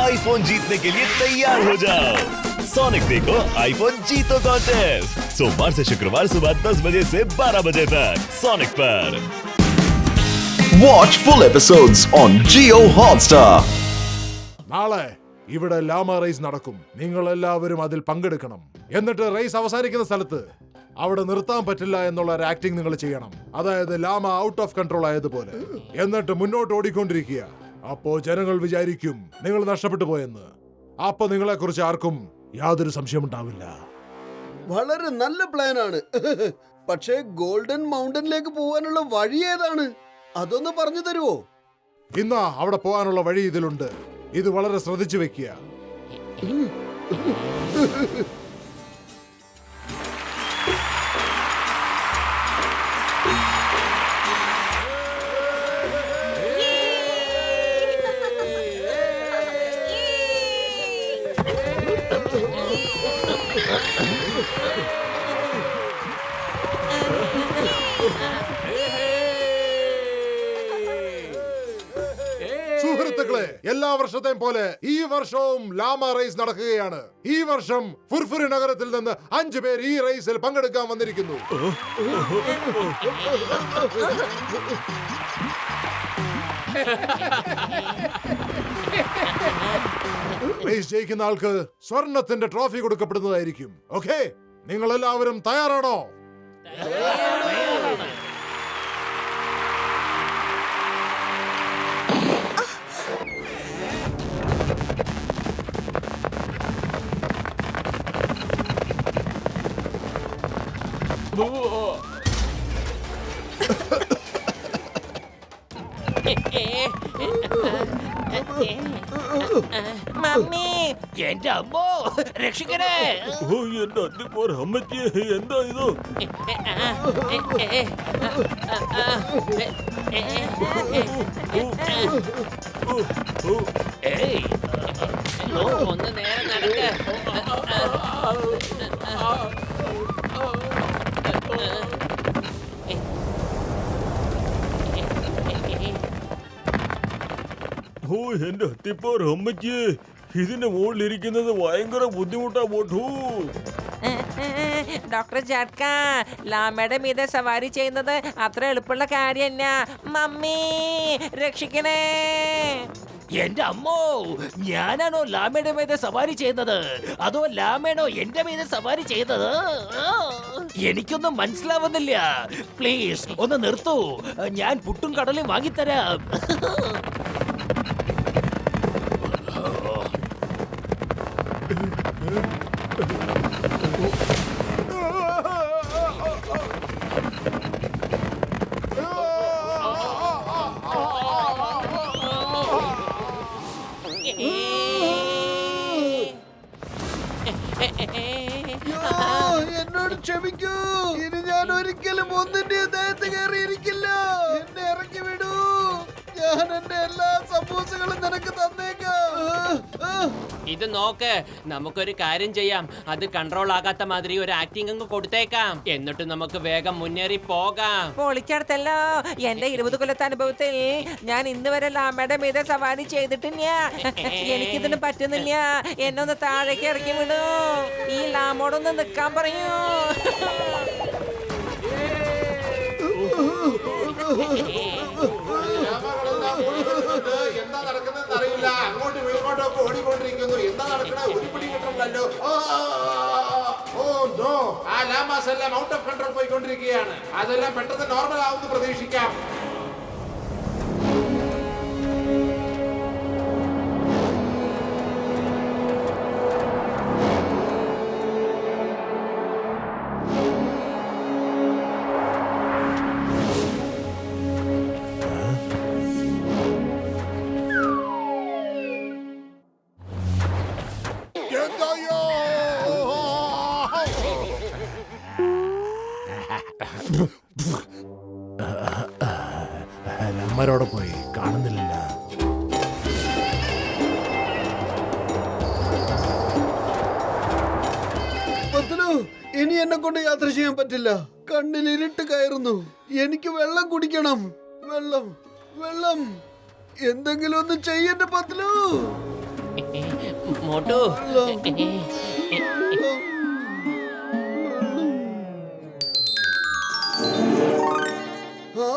IPhone जीतने के लिए तैयार हो जाओ। सोनिक देखो आईफोन जीतो कॉन्टेस्ट सोमवार से शुक्रवार सुबह 10 बजे से 12 बजे तक सोनिक पर। Watch full episodes on Jio Hotstar. നാളെ ഇവിടെ ലാമ റേസ് നടക്കും. നിങ്ങൾ എല്ലാവരും അതിൽ പങ്കെടുക്കണം. എന്നിട്ട് റേസ് അവസാനിക്കുന്ന സ്ഥലത്ത് അവിടെ നിർത്താൻ പറ്റില്ല എന്നുള്ള ഒരു ആക്ടിംഗ് നിങ്ങൾ ചെയ്യണം. അതായത് ലാമ ഔട്ട് ഓഫ് കൺട്രോൾ ആയതുപോലെ. എന്നിട്ട് മുന്നോട്ട് ഓടിക്കൊണ്ടിരിക്കുക. അപ്പോ ജനങ്ങൾ വിചാരിക്കും നിങ്ങൾ നഷ്ടപ്പെട്ടു പോയെന്ന്. അപ്പൊ നിങ്ങളെ കുറിച്ച് ആർക്കും യാതൊരു സംശയം ഉണ്ടാവില്ല. വളരെ നല്ല പ്ലാനാണ്. പക്ഷേ ഗോൾഡൻ മൗണ്ടനിലേക്ക് പോകാനുള്ള വഴി ഏതാണ്? അതൊന്ന് പറഞ്ഞു തരുമോ? ഇന്ന് അവിടെ പോകാനുള്ള വഴി ഇതിലുണ്ട്. ഇത് വളരെ ശ്രദ്ധിച്ചു വെക്കുക. സുഹൃത്തുക്കളെ, എല്ലാ വർഷത്തെയും പോലെ ഈ വർഷവും ലാമ റേസ് നടക്കുകയാണ്. ഈ വർഷം ഫുർഫുരി നഗരത്തിൽ നിന്ന് 5 പേർ ഈ റേസിൽ പങ്കെടുക്കാൻ വന്നിരിക്കുന്നു. റേസ് ജയിക്കുന്ന ആൾക്ക് സ്വർണത്തിന്റെ ട്രോഫി കൊടുക്കപ്പെടുന്നതായിരിക്കും. ഓക്കേ, നിങ്ങൾ എല്ലാവരും തയ്യാറാണോ? മമ്മി, എന്റെ അമ്മോ, രക്ഷിക്കണേ. എന്റെ അത്തിപ്പോർ അമ്മച്ചി, എന്താ ഇത്? ഒന്ന് നേരെ നടക്ക. ഓ എന്റെ അത്തിപ്പോർ അമ്മച്ചി, ഇതിന്റെ മുകളിലിരിക്കുന്നത് ഭയങ്കര ബുദ്ധിമുട്ടാ പോട്ടു. ഡോക്ടർ ജാഡ്ക, ലാമയുടെ മീതെ സവാരി ചെയ്യുന്നത് അത്ര എളുപ്പമുള്ള കാര്യമല്ല. മമ്മി, രക്ഷിക്കണേ. എന്റെ അമ്മോ, ഞാനാണോ ലാമയുടെ മീതെ സവാരി ചെയ്യുന്നത്, അതോ ലാമയാണോ എന്റെ മീതെ സവാരി ചെയ്യുന്നത്? എനിക്കൊന്നും മനസ്സിലാവുന്നില്ല. പ്ലീസ് ഒന്ന് നിർത്തൂ, ഞാൻ പുട്ടും കടലും വാങ്ങിത്തരാം. എന്നോട് ക്ഷമിക്കൂ. ഇനി ഞാൻ ഒരിക്കലും ഒന്നിന്റെ ദേഹത്ത് കയറിയിരിക്കില്ല. എന്നെ ഇറക്കി വിടൂ. ഞാൻ എന്റെ എല്ലാ സമൂസകളും നിനക്ക് തന്നേക്കാം. ഇത് നോക്ക്, നമുക്കൊരു കാര്യം ചെയ്യാം. അത് കൺട്രോൾ ആകാത്ത മാതിരി ഒരു ആക്ടിംഗ് അങ്ങ് കൊടുത്തേക്കാം. എന്നിട്ട് നമുക്ക് വേഗം മുന്നേറി പോകാം. പൊളിച്ചടുത്തല്ലോ. എന്റെ 20 കൊല്ലത്തെ അനുഭവത്തിൽ ഞാൻ ഇന്ന് വരെ ലാമയുടെ മീതെ സവാരി ചെയ്തിട്ടില്ല. എനിക്കിതിന് പറ്റുന്നില്ല. എന്നെ ഒന്ന് താഴേക്ക് ഇറക്കി വിടൂ. ഈ ലാമോടൊന്ന് നിൽക്കാൻ പറയൂ. എന്താ നടക്കുന്നത് അറിയില്ല. അങ്ങോട്ടും ഇങ്ങോട്ടൊക്കെ ഓടിക്കൊണ്ടിരിക്കുന്നു. എന്താ നടക്കണ ഒരു പിടി കിട്ടണല്ലോ. ആ ലാമാസ് എല്ലാം ഔട്ട് ഓഫ് കൺട്രോൾ പോയിക്കൊണ്ടിരിക്കുകയാണ്. അതെല്ലാം പെട്ടെന്ന് നോർമൽ ആവുമെന്ന് പ്രതീക്ഷിക്കാം. അമ്മരോടെ പോയി കാണുന്നില്ല. ഇനി എന്നെ കൊണ്ട് യാത്ര ചെയ്യാൻ പറ്റില്ല. കണ്ണിൽ ഇരുട്ട് കയറുന്നു. എനിക്ക് വെള്ളം കുടിക്കണം. വെള്ളം വെള്ളം എന്തെങ്കിലും ഒന്ന് ചെയ്യണ്ട പത്ലു. മോട്ടു ആ,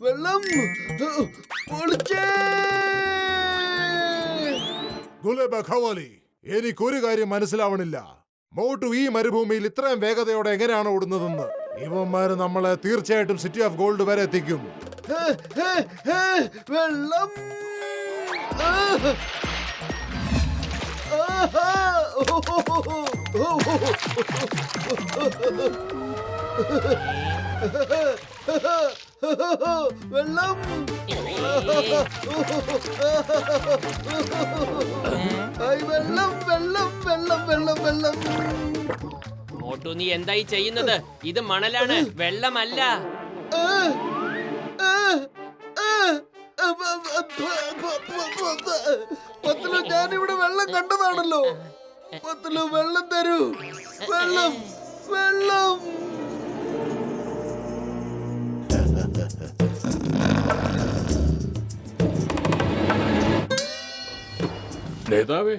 വെള്ളം പൊളിച്ചേ. ഗുലേബ ഖവാലി, എനിക്കൊരു കാര്യം മനസ്സിലാവണില്ല. മോട്ടു ഈ മരുഭൂമിയിൽ ഇത്രയും വേഗതയോടെ എങ്ങനെയാണ് ഓടുന്നതെന്ന്. ഇവന്മാര് നമ്മളെ തീർച്ചയായിട്ടും സിറ്റി ഓഫ് ഗോൾഡ് വരെ എത്തിക്കും. ഹേ, ഹേ, ഹേ, വെള്ളം. ആ. ആഹാ. വെള്ളം. ഐ, വെള്ളം വെള്ളം വെള്ളം വെള്ളം വെള്ളം. മോട്ടു നീ എന്തായി ചെയ്യുന്നത്? ഇത് മണലാണ്, വെള്ളമല്ല. ആ, ആ, ആ. പത്തലു, ഞാനിവിടെ വെള്ളം കണ്ടതാണല്ലോ. പത്തലു, വെള്ളം തരൂ. വെള്ളം വെള്ളം. നേതാവേ,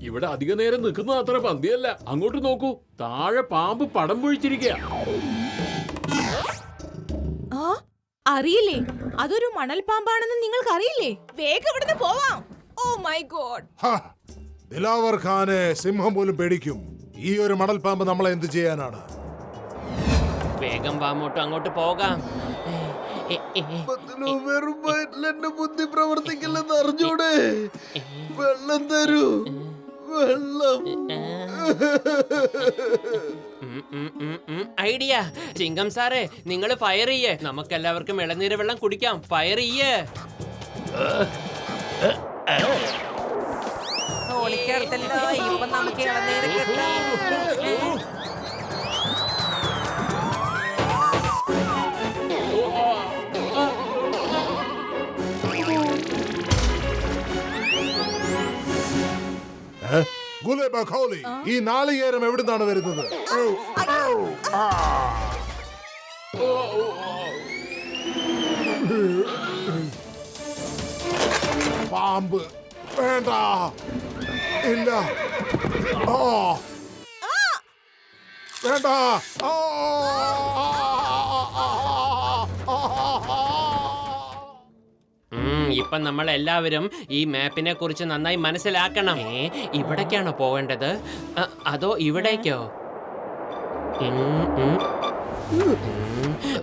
ഇവിടെ അധിക നേരം നിൽക്കുന്നത് അത്ര പന്തിയല്ല. അങ്ങോട്ട് നോക്കൂ, താഴെ പാമ്പ് പടം പൊഴിച്ചിരിക്കുക. ആ, അറിയില്ലേ? അതൊരു മണൽ പാമ്പാണെന്ന് നിങ്ങൾക്ക് അറിയില്ലേ? വേഗം ഇവിടുന്ന് പോവാം. Oh my God. ദിലാവർ ഖാനെ സിംഹം പോലും പേടിക്കും. ഈ ഒരു മണൽപ്പാമ്പ് നമ്മളെ എന്ത് ചെയ്യാനാണ്? വേഗം വാ മോട്ടു, അങ്ങോട്ട് പോകാം. പത്തലു, വെറും വയറ്റിൽ എന്റെ ബുദ്ധി പ്രവർത്തിക്കില്ലെന്ന് അറിഞ്ഞൂടെ? വെള്ളം തരൂ. വെള്ളം. ഐഡിയ. ചിങ്കം സാറേ, നിങ്ങൾ ഫയർ ചെയ്യേ. നമുക്കെല്ലാവർക്കും ഇളനീര് വെള്ളം കുടിക്കാം. ഫയർ ചെയ്യേ. ഓളിക്കടുത്തല്ലോ, ഇപ്പൊ നമുക്ക് ഇളനീര് കിട്ടാം. ഗുലേബ ഖവാലി, ഈ നാളികേരം എവിടുന്നാണ് വരുന്നത്? പാമ്പ് വേണ്ട. ഇല്ല. ആ, വേണ്ട. ആ, ഇപ്പൊ നമ്മൾ എല്ലാവരും ഈ മാപ്പിനെ കുറിച്ച് നന്നായി മനസ്സിലാക്കണം. ഇവിടേക്കാണോ പോവേണ്ടത്, അതോ ഇവിടേക്കോ?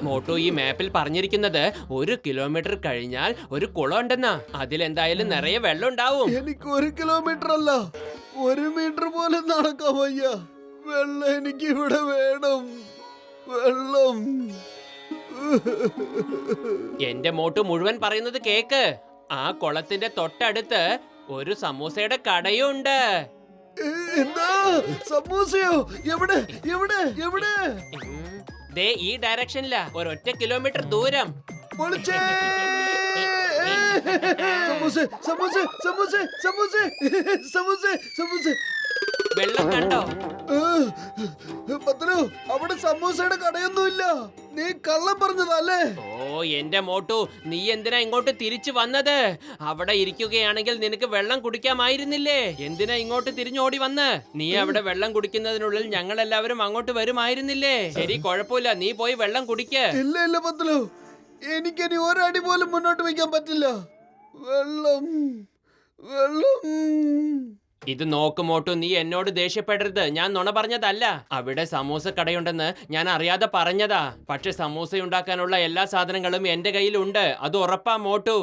മോട്ടു, ഈ മാപ്പിൽ പറഞ്ഞിരിക്കുന്നത് 1 കിലോമീറ്റർ കഴിഞ്ഞാൽ ഒരു കുളം ഉണ്ടെന്നാ. അതിലെന്തായാലും നിറയെ വെള്ളം ഉണ്ടാവും. എനിക്ക് 1 കിലോമീറ്റർ അല്ല, 1 മീറ്റർ പോലും നടക്കാൻ വയ്യ. വെള്ളം എനിക്ക് ഇവിടെ വേണം. വെള്ളം. എന്റെ മോട്ടു മുഴുവൻ പറയുന്നത് കേക്ക്. ആ കുളത്തിന്റെ തൊട്ടടുത്ത് ഒരു സമൂസയുടെ കടയുണ്ട്. എന്താ? സമൂസയോ? എവിടെ എവിടെ എവിടെ? ദേ ഈ ഡയറക്ഷനിലാ, 1 കിലോമീറ്റർ ദൂരം. പൊളിച്ചേ. സമൂസ സമൂസ സമൂസ സമൂസ സമൂസ സമൂസ. വെള്ളം കണ്ടോ? പത്തലു, അവിടെ സമൂസയുടെ കടയൊന്നുമില്ല. നീ കള്ളം പറഞ്ഞതല്ലേ? ഓ എന്റെ മോട്ടു, നീ എന്തിനാ ഇങ്ങോട്ട് തിരിച്ചു വന്നത്? അവിടെ ഇരിക്കുകയാണെങ്കിൽ നിനക്ക് വെള്ളം കുടിക്കാമായിരുന്നില്ലേ? എന്തിനാ ഇങ്ങോട്ട് തിരിഞ്ഞോടി വന്ന്? നീ അവിടെ വെള്ളം കുടിക്കുന്നതിനുള്ളിൽ ഞങ്ങൾ എല്ലാവരും അങ്ങോട്ട് വരുമായിരുന്നില്ലേ? ശരി, കുഴപ്പമില്ല, നീ പോയി വെള്ളം കുടിക്ക്. ഇല്ല ഇല്ല പത്തലു, എനിക്കിനി ഒരടി പോലും മുന്നോട്ട് വയ്ക്കാൻ പറ്റില്ല. വെള്ളം വെള്ളം. ഇത് നോക്ക് മോട്ടു, നീ എന്നോട് ദേഷ്യപ്പെടരുത്. ഞാൻ നുണ പറഞ്ഞതല്ല. അവിടെ സമൂസ കടയുണ്ടെന്ന് ഞാൻ അറിയാതെ പറഞ്ഞതാ. പക്ഷെ സമൂസ ഉണ്ടാക്കാനുള്ള എല്ലാ സാധനങ്ങളും എന്റെ കയ്യിലുണ്ട്, അത് ഉറപ്പാ മോട്ടു.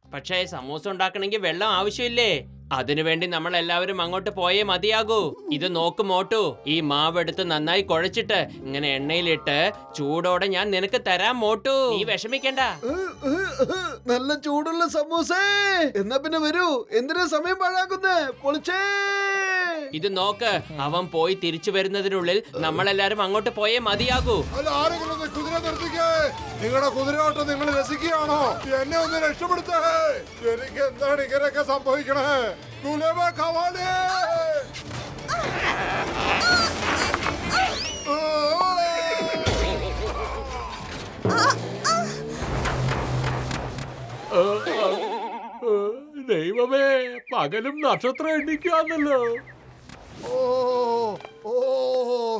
പക്ഷേ സമൂസ ഉണ്ടാക്കണമെങ്കിൽ വെള്ളം ആവശ്യമില്ലേ? അതിനുവേണ്ടി നമ്മൾ എല്ലാവരും അങ്ങോട്ട് പോയേ മതിയാകൂ. ഇത് നോക്ക് മോട്ടു, ഈ മാവെടുത്ത് നന്നായി കുഴച്ചിട്ട് ഇങ്ങനെ എണ്ണയിലിട്ട് ചൂടോടെ ഞാൻ നിനക്ക് തരാം മോട്ടു. നീ വിഷമിക്കണ്ട. നല്ല ചൂടുള്ള സമൂസേ. എന്നാ പിന്നെ വരൂ, എന്തിനാ സമയം പാഴാക്കുന്നേ? പൊളിച്ചേ. ഇത് നോക്ക്, അവൻ പോയി തിരിച്ചു വരുന്നതിനുള്ളിൽ നമ്മളെല്ലാരും അങ്ങോട്ട് പോയേ മതിയാകൂ. അല്ല, ആരെങ്കിലും ഒന്ന് കുതിര നിർത്തിക്കേ. നിങ്ങളുടെ കുതിരയോട്ടം നിങ്ങൾ രസിക്കുകയാണോ? എന്നെ ഒന്ന് രക്ഷപ്പെടുത്തേ. എനിക്ക് എന്താണ് ഇങ്ങനെയൊക്കെ സംഭവിക്കണേ? ഗുലേബ ഖവാലി. ദൈവം ദൈവമേ, പകലും നക്ഷത്രം എണ്ണിക്കാന്നല്ലോ. ഓ ഓ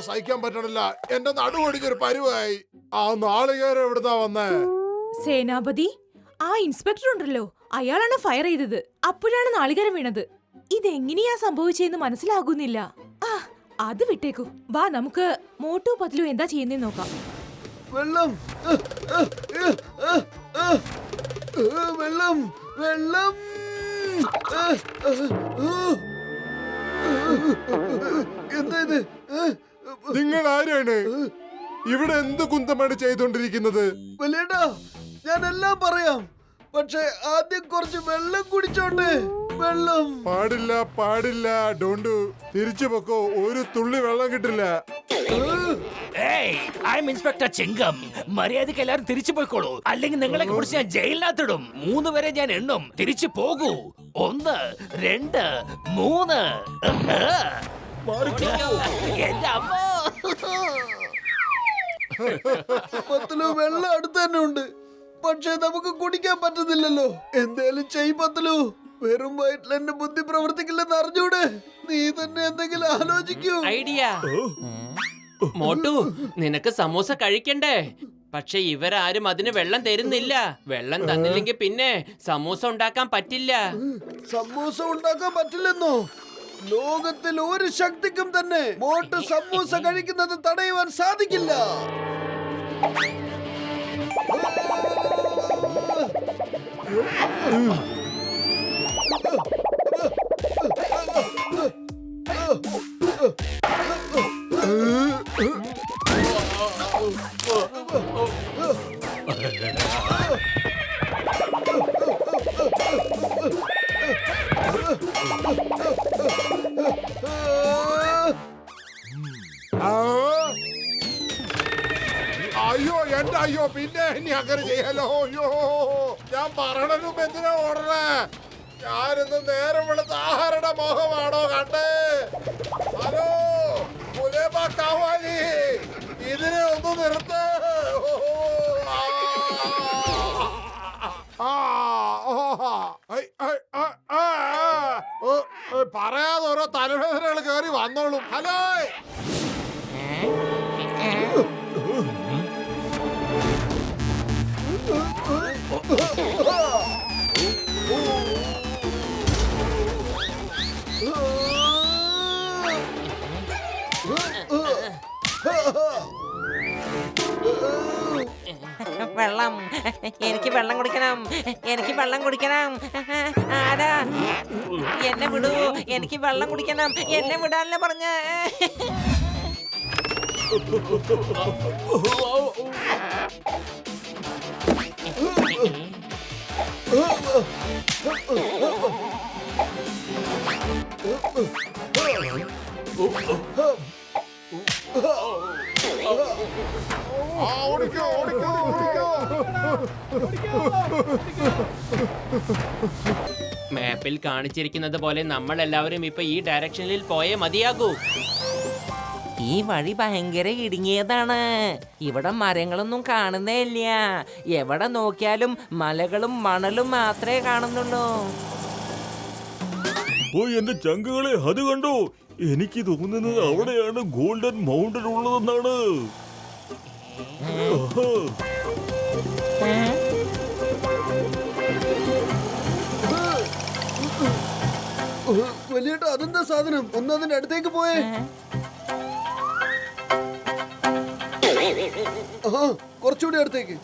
സഹിക്കാൻ പറ്റണില്ല, എന്റെ നടുവൊടിഞ്ഞൊരു പരുവായി. ആ നാളികേരം എവിടുന്നാ വന്നേ? സേനാപതി, ആ ഇൻസ്പെക്ടർ ഉണ്ടല്ലോ, അയാളാണ് ഫയർ ചെയ്തത്. അപ്പോഴാണ് നാളികേരം വീണത്. ഇതെങ്ങനെയാ സംഭവിച്ചെന്ന് മനസ്സിലാകുന്നില്ല. ആ അത് വിട്ടേക്കൂ. വാ, നമുക്ക് മോട്ടു പത്ലു എന്താ ചെയ്യുന്നതെന്ന് നോക്കാം. വെള്ളം വെള്ളം വെള്ളം. എന്താ ഇത്? നിങ്ങൾ ആരാണ്? ഇവിടെ എന്ത് കുന്തമാണ് ചെയ്തോണ്ടിരിക്കുന്നത്? വലിയേട്ടാ, ഞാൻ എല്ലാം പറയാം, പക്ഷെ ആദ്യം കുറച്ച് വെള്ളം കുടിച്ചോട്ടെ. വെള്ളം. പാടില്ല പാടില്ല, ഡോണ്ടു. തിരിച്ചു പൊക്കോ, ഒരു തുള്ളി വെള്ളം കിട്ടില്ല. ഇൻസ്പെക്ടർ ചെങ്കം. മര്യാദക്ക് എല്ലാരും തിരിച്ചു പോയിക്കോളൂ, അല്ലെങ്കിൽ നിങ്ങളെ കുറിച്ച് ഞാൻ ജയിലിനകത്തിടും. 3 വരെ ഞാൻ എണ്ണും. തിരിച്ചു പോകൂ. 1 2 3. എന്റെ അമ്മ. പത്തലു, വെള്ളം അടുത്ത് തന്നെ ഉണ്ട്, പക്ഷെ നമുക്ക് കുടിക്കാൻ പറ്റുന്നില്ലല്ലോ. എന്തേലും ചെയ് പത്തലു. വെറും വയറ്റിൽ എന്റെ ബുദ്ധി പ്രവർത്തിക്കില്ലെന്ന് അറിഞ്ഞൂടെ? നീ തന്നെ എന്തെങ്കിലും ആലോചിക്കൂ. ഐഡിയ. മോട്ടു, നിനക്ക് സമൂസ കഴിക്കണ്ടേ? പക്ഷെ ഇവരാരും അതിന് വെള്ളം തരുന്നില്ല. വെള്ളം തന്നില്ലെങ്കിൽ പിന്നെ സമൂസ ഉണ്ടാക്കാൻ പറ്റില്ല. സമൂസ ഉണ്ടാക്കാൻ പറ്റില്ലെന്നോ? ലോകത്തിൽ ഒരു ശക്തിക്കും തന്നെ മോട്ട് സമൂസ കഴിക്കുന്നത് തടയുവാൻ സാധിക്കില്ല. അയ്യോ എന്റെ അയ്യോ, പിന്നെ ഇനി അങ്ങനെ ചെയ്യാലോ? അയ്യോ, ഞാൻ പറയണനും എന്തിനാ ഓടണേ? ഞാനിന്ന് നേരം വെളുത്ത ആഹാരയുടെ മോഹമാണോ കണ്ടേ? ഹലോ മുലേബ കാവാലി, ഇതിനെ ഒന്ന് നിർത്ത്. പറയാതെ ഓരോ തലവേദനകൾ കയറി വന്നോളും. ഹലോ വെള്ളം, എനിക്ക് വെള്ളം കുടിക്കണം, എനിക്ക് വെള്ളം കുടിക്കണം. ആരാ? എന്നെ വിടൂ, എനിക്ക് വെള്ളം കുടിക്കണം. എന്നെ വിടാനല്ലേ പറഞ്ഞ? ഓടിക്കോ ഓടിക്കോ ഓടിക്കോ. മാപ്പിൽ കാണിച്ചിരിക്കുന്നത് പോലെ നമ്മൾ എല്ലാവരും ഇപ്പൊ ഈ ഡയറക്ഷനിൽ പോയേ മതിയാകൂ. ഈ വഴി ഭയങ്കര ഇടുങ്ങിയതാണ്. ഇവിടെ മരങ്ങളൊന്നും കാണുന്നേ ഇല്ല. എവിടെ നോക്കിയാലും മലകളും മണലും മാത്രമേ കാണുന്നുള്ളൂ. ഓ എന്റെ ചങ്കുകളെ, അത് കണ്ടോ? എനിക്ക് തോന്നുന്നത് അവിടെയാണ് ഗോൾഡൻ മൗണ്ടൻ ഉള്ളതെന്നാണ്. വലിയേട്ടാ, അതെന്താ സാധനം? ഒന്ന് അതിന്റെ അടുത്തേക്ക് പോയേ. കുറച്ചുകൂടി അടുത്തേക്ക്.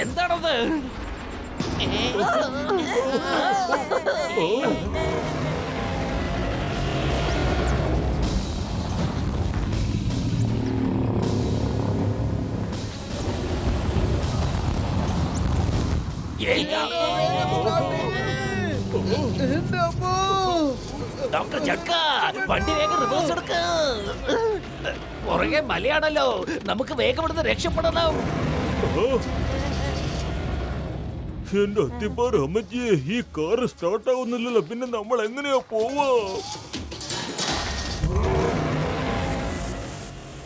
എന്താണത്? എന്റെ അമ്മോ! ഡോക്ടർ ജക്ക, വണ്ടി വേഗം റിവേഴ്സ് എടുക്ക. പുറകെ മലയാണല്ലോ, നമുക്ക് വേഗം ഇവിടുന്ന് രക്ഷപ്പെടണം. എന്റെ അത്തിപ്പാറ അമ്മച്ചിയെ, ഈ കാറ് സ്റ്റാർട്ട് ആവുന്നില്ലല്ലോ, പിന്നെ നമ്മൾ എങ്ങനെയാ പോവാ?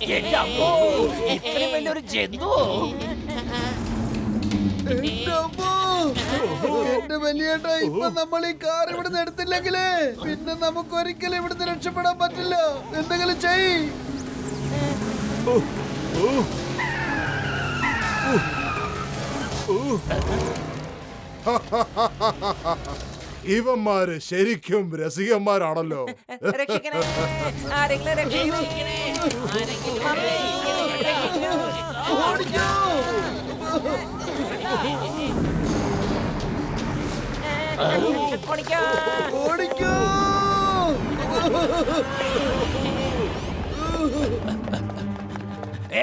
എന്റെ അമ്മോ, ഇത്രയും വലിയൊരു ജന്തു. എന്റെ അമ്മോ! എന്റെ വലിയേട്ടാ, ഇപ്പൊ നമ്മൾ ഈ കാർ ഇവിടുന്ന് എടുത്തില്ലെങ്കിലേ പിന്നെ നമുക്ക് ഒരിക്കലും ഇവിടുന്ന് രക്ഷപ്പെടാൻ പറ്റില്ല. എന്തെങ്കിലും ചെയ്. ഇവന്മാര് ശരിക്കും രസികന്മാരാണല്ലോ. രക്ഷിക്കണേ, ആരെങ്കിലും രക്ഷിക്കണേ. ഓടിക്കോ! ഓടിക്കോ. ഓടിക്കോ!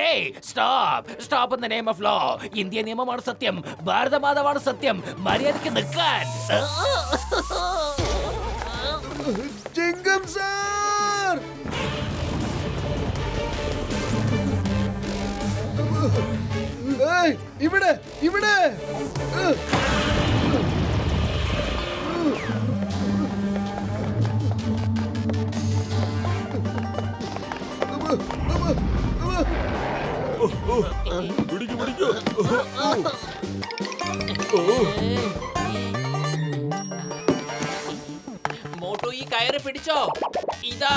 ഏയ്, stop in the name of law. India നിയമമാണ് സത്യം, ഭാരതമാതാവാണ് സത്യം. മര്യാദയ്ക്ക് നിൽക്കാൻ. ചിങ്കം സാർ! ഏയ്, ഇവിടെ ഇവിടെ! മോട്ടു ഈ കയറ് പിടിച്ചോ. ഇതാ.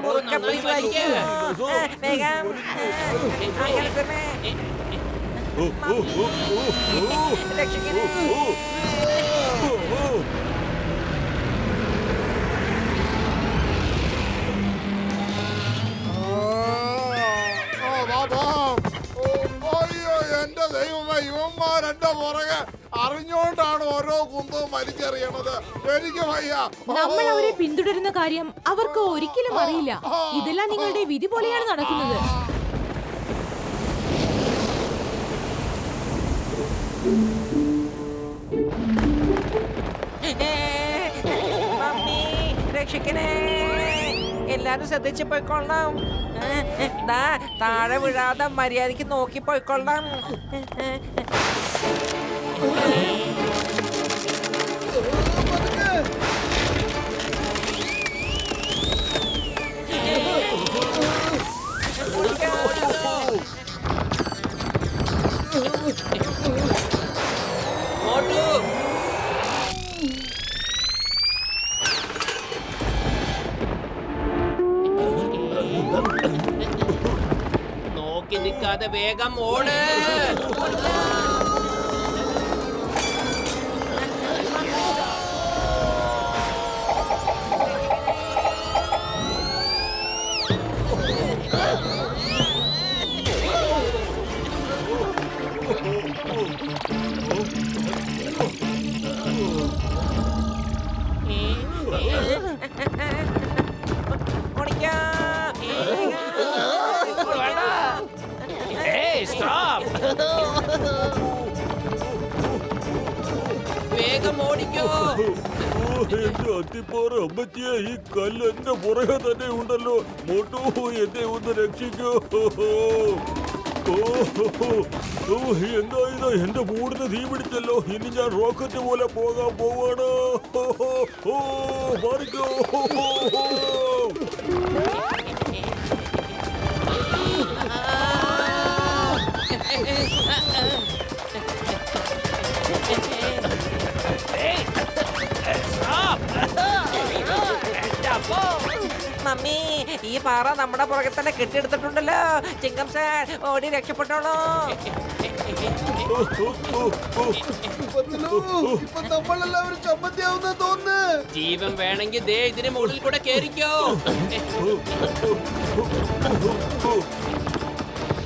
മുറുക്കെ പിടിച്ച് വലിക്ക്. വേഗം. അങ്ങനെ തന്നെ. രക്ഷിക്കണേ. അയ്യോ, എന്റെ ദൈവമേ, ഇവന്മാരെന്റെ പുറകെ അറിഞ്ഞോണ്ടാണ് ഓരോ കുന്തവും വലിച്ചെറിയണത്. എനിക്ക് വയ്യ. നമ്മൾ അവരെ പിന്തുടരുന്ന കാര്യം അവർക്ക് ഒരിക്കലും അറിയില്ല. ഇതെല്ലാം നിങ്ങളുടെ വിധി പോലെയാണ് നടക്കുന്നത്. മമ്മി, രക്ഷിക്കണേ. എല്ലാരും ശ്രദ്ധിച്ചു പോയിക്കൊള്ളാം. ദാ, താഴെ വീഴാതെ മര്യാദക്ക് നോക്കി പോയിക്കൊള്ളാം. മോട്ടു. നോക്കി നിൽക്കാതെ വേഗം ഓട്. വേഗം ഓടിക്കോ. എന്റെ അത്തിപ്പാറ അമ്മച്ചിയെ, ഈ കല്ല് എന്റെ പുറകെ തന്നെ ഉണ്ടല്ലോ. മോട്ടു, എന്നെ ഒന്ന് രക്ഷിക്കോ. എന്താ ഇത്, എന്റെ മൂടിന് തീ പിടിച്ചല്ലോ. ഇനി ഞാൻ റോക്കറ്റ് പോലെ പോകാൻ പോവാണ്. മാറിക്കോ. മമ്മി, ഈ പാറ നമ്മുടെ പുറകെ തന്നെ കെട്ടിയെടുത്തിട്ടുണ്ടല്ലോ. ചിങ്കം സാർ, ഓടി രക്ഷപ്പെട്ടോളൂ. ഇപ്പൊ നമ്മളെല്ലാവരും ചമ്മന്തിയാവുന്ന തോന്നുന്നു. ജീവൻ വേണമെങ്കിൽ ദേ ഇതിന് മുകളിൽ കൂടെ കേറിക്കോ.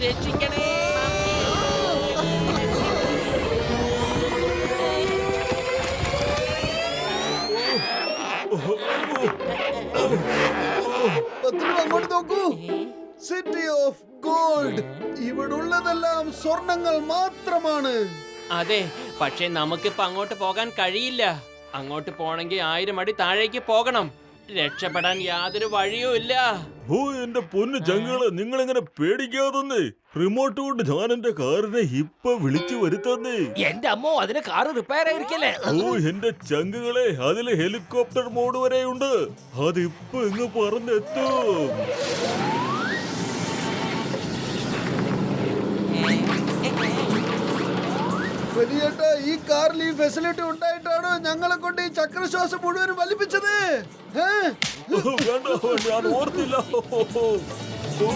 രക്ഷിക്കണേ. അങ്ങോട്ട് നോക്കൂ. City of gold. ഇവിടെ ഉള്ളതെല്ലാം സ്വർണങ്ങൾ മാത്രമാണ്. അതെ, പക്ഷെ നമുക്കിപ്പോ അങ്ങോട്ട് പോകാൻ കഴിയില്ല. അങ്ങോട്ട് പോണെങ്കിൽ 1000 അടി താഴേക്ക് പോകണം. രക്ഷപ്പെടാൻ യാതൊരു വഴിയുമില്ല. ഓ എന്റെ പൊന്നു ചങ്ങള്, നിങ്ങൾ എങ്ങനെ പേടിക്കാതെന്നേ. റിമോട്ട് കൊണ്ട് ഞാൻ എന്റെ കാറിനെ ഇപ്പൊ വിളിച്ചു വരുത്തന്നേ. എന്റെ അമ്മോ, അതിന് കാറ് റിപ്പയർ ആയിരിക്കല്ലേ? ഓ എന്റെ ചങ്കുകളെ, അതില് ഹെലികോപ്റ്റർ മോഡ് വരെ ഉണ്ട്. അതിപ്പോ ഇങ്ങ് പറന്നെത്തും. വലിയേട്ടാ, ഈ കാറിൽ ഈ ഫെസിലിറ്റി ഉണ്ടായിട്ടാണോ ഞങ്ങളെ കൊണ്ട് ഈ ചക്രശ്വാസം മുഴുവൻ വലിപ്പിച്ചത്? വേണ്ട, ഞാൻ ഓർത്തില്ല. ഓ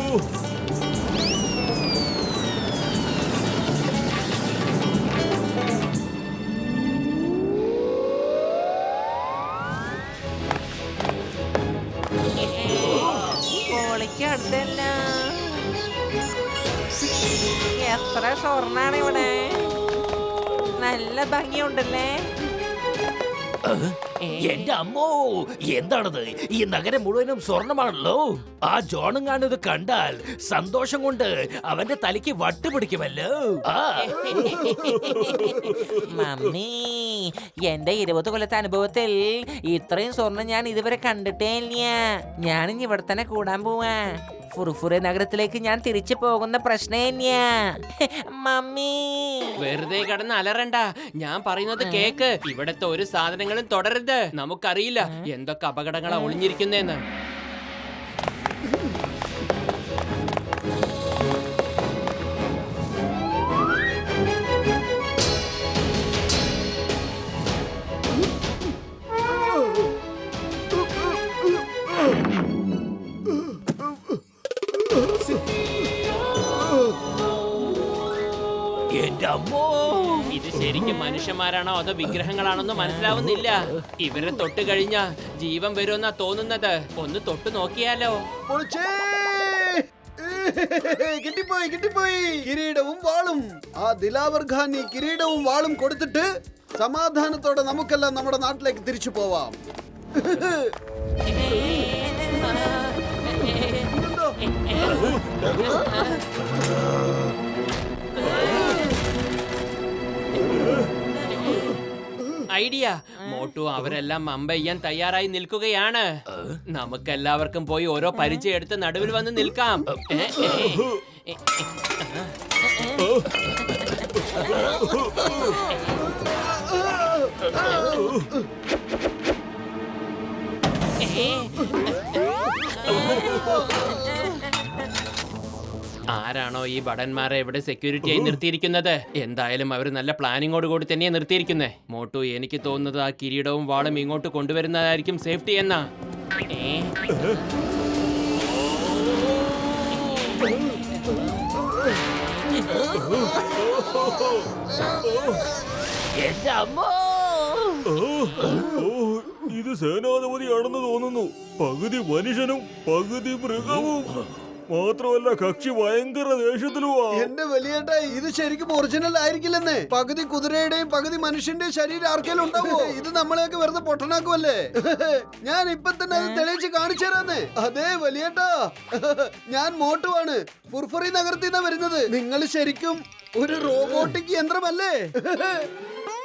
പൊളിക്കടുത്തല്ല. എത്ര സ്വർണ്ണാണ് ഇവിടെ, നല്ല ഭംഗിയുണ്ടല്ലേ. എന്റെ അമ്മോ, എന്താണത്? ഈ നഗരം മുഴുവനും സ്വർണമാണല്ലോ. ആ ജോണും കാണുന്നത് കണ്ടാൽ സന്തോഷം കൊണ്ട് അവന്റെ തലയ്ക്ക് വട്ടുപിടിക്കുമല്ലോ. മമ്മി, എന്റെ 20 കൊല്ലത്തെ അനുഭവത്തിൽ ഇത്രയും സ്വർണം ഞാൻ ഇതുവരെ കണ്ടിട്ടേ ഇല്ല. ഞാനിനി ഇവിടെ തന്നെ കൂടാൻ പോവാ. ഫുർഫുറെ നഗരത്തിലേക്ക് ഞാൻ തിരിച്ചു പോകുന്ന പ്രശ്നമില്ല. മമ്മി, വെറുതെ കിടന്ന് അലറണ്ട. ഞാൻ പറയുന്നത് കേക്ക്. ഇവിടത്തെ ഒരു സാധനങ്ങളും തുടരുത്. നമുക്കറിയില്ല എന്തൊക്കെ അപകടങ്ങളാ ഒളിഞ്ഞിരിക്കുന്നേന്ന്. എന്റെ അമ്മോ, ഇത് ശരിക്കും മനുഷ്യന്മാരാണോ അതോ വിഗ്രഹങ്ങളാണോന്ന് മനസ്സിലാവുന്നില്ല. ഇവരെ തൊട്ട് കഴിഞ്ഞാ ജീവൻ വരുമെന്നാ തോന്നുന്നത്. ഒന്ന് തൊട്ട് നോക്കിയാലോ? പൊളിച്ചേ! കിട്ടിപ്പോയി, കിട്ടിപ്പോയി. കിരീടവും വാളും. ആ ദിലാവർ ഖാൻ ഈ കിരീടവും വാളും കൊടുത്തിട്ട് സമാധാനത്തോടെ നമുക്കെല്ലാം നമ്മുടെ നാട്ടിലേക്ക് തിരിച്ചു പോവാം. ഐഡിയ. മോട്ടു അവരെല്ലാം മമ്പ ചെയ്യാൻ തയ്യാറായി നിൽക്കുകയാണ്. നമുക്കെല്ലാവർക്കും പോയി ഓരോ പരിചയം എടുത്ത് നടുവിൽ വന്ന് നിൽക്കാം. ആരാണോ ഈ ഭടന്മാരെ ഇവിടെ സെക്യൂരിറ്റി ആയി നിർത്തിയിരിക്കുന്നത്? എന്തായാലും അവർ നല്ല പ്ലാനിങ്ങോട് കൂടി തന്നെയാ നിർത്തിയിരിക്കുന്നേ. മോട്ടു, എനിക്ക് തോന്നുന്നത് ആ കിരീടവും വാളും ഇങ്ങോട്ട് കൊണ്ടുവരുന്നതായിരിക്കും സേഫ്റ്റി എന്നാ. എന്റെ അമ്മോ, ഇത് സേനാധിപതിയാണെന്ന് തോന്നുന്നു. പകുതി മനുഷ്യനും പകുതി മൃഗവും. മാത്രമല്ല കക്ഷി ഭയങ്കര ദേഷ്യത്തിലുവാ. എന്റെ വലിയേട്ടാ, ഇത് ശരിക്കും ഒറിജിനൽ ആയിരിക്കില്ലെന്നേ. പകുതി കുതിരയുടെയും പകുതി മനുഷ്യന്റെ ശരീരം ആർക്കെങ്കിലും ഉണ്ടാവോ? ഇത് നമ്മളെയൊക്കെ വെറുതെ പൊട്ടനാക്കുമല്ലേ. ഞാൻ ഇപ്പൊ തന്നെ അത് തെളിയിച്ച് കാണിച്ചു തരാന്നേ. അതെ വലിയേട്ടാ, ഞാൻ മോട്ടുവാണ്. ഫുർഫുറി നഗരത്തിൽ നിന്നാ വരുന്നത്. നിങ്ങൾ ശരിക്കും ഒരു റോബോട്ടിക് യന്ത്രമല്ലേ?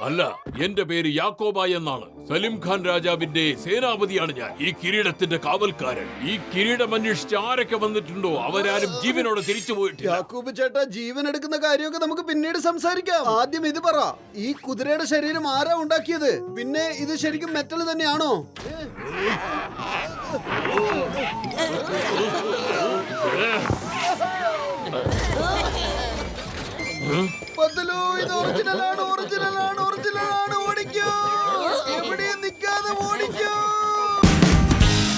അല്ല, എന്റെ പേര് യാക്കോബായ് എന്നാണ്. സലിം ഖാൻ രാജാവിന്റെ സേനാപതിയാണ് ഞാൻ. ഈ കിരീടത്തിന്റെ കാവൽക്കാരൻ. ഈ കിരീടം അന്വേഷിച്ച് ആരൊക്കെ വന്നിട്ടുണ്ടോ അവരാരും ജീവനോടെ തിരിച്ചു പോയിട്ടില്ല. യാക്കൂബ് ചേട്ടാ, ജീവൻ എടുക്കുന്ന കാര്യമൊക്കെ നമുക്ക് പിന്നീട് സംസാരിക്കാം. ആദ്യം ഇത് പറ, ഈ കുതിരയുടെ ശരീരം ആരാ ഉണ്ടാക്കിയത്? പിന്നെ ഇത് ശരിക്കും മെറ്റൽ തന്നെയാണോ? പത്തലു, ഇത് ഒറിജിനലാണ്, ഒറിജിനലാണ്, ഒറിജിനലാണ്. ഓടിക്കോ, എവിടെയും നിൽക്കാതെ ഓടിക്കോ.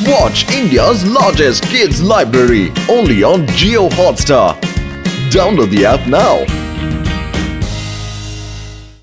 Watch India's largest kids library only on Jio Hotstar. Download the app now.